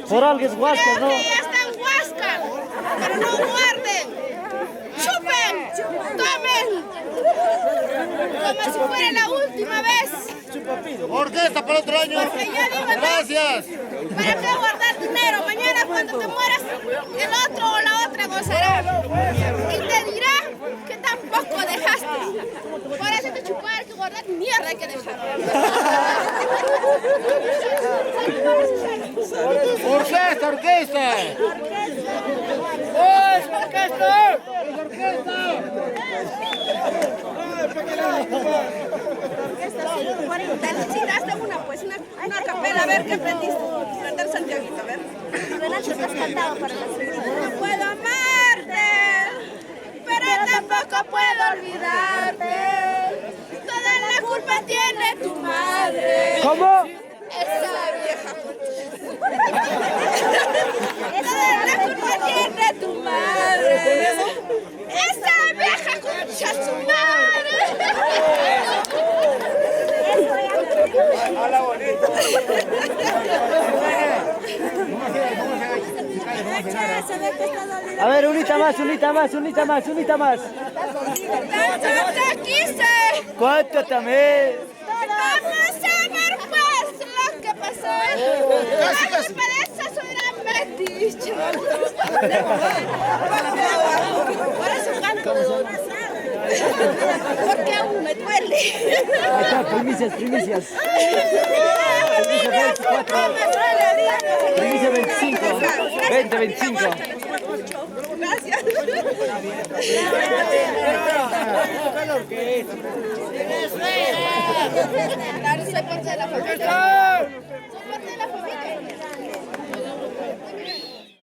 Por algo es Huáscar, ¿no? Creo que ya está en Huáscar, pero no guarden. Chupen, tomen, como si fuera la última vez. Orquesta para otro año. Porque yo digo, Gracias. ¿para qué guardar dinero? Mañana cuando te mueras, el otro o la otra gozará. Y te dirá que tampoco dejaste. Por eso te chupar, que guardar mierda hay que dejar. Orquesta, orquesta. ¡Es orquesta! ¡Es orquesta! Necesitaste una, pues, una capela, a ver qué aprendiste. Cantar Santiaguito, a ver. Adelante, te has cantado para la seguridad. No puedo amarte, pero tampoco puedo olvidarte. Toda la culpa tiene tu madre. ¿Cómo? Esa vieja. Toda la culpa tiene tu madre. Esa vieja concha su madre. A ver, unita más, unita más, unita más, unita más. Tanto te quise. ¿Cuánto también? Vamos a ver pues lo que pasó. La culpa de esa soy la metiche. Por eso canto. Porque aún me duele. Ahí está, primicias, primicias. Primicia 25. 20, 25. Gracias. Claro, soy parte de la familia.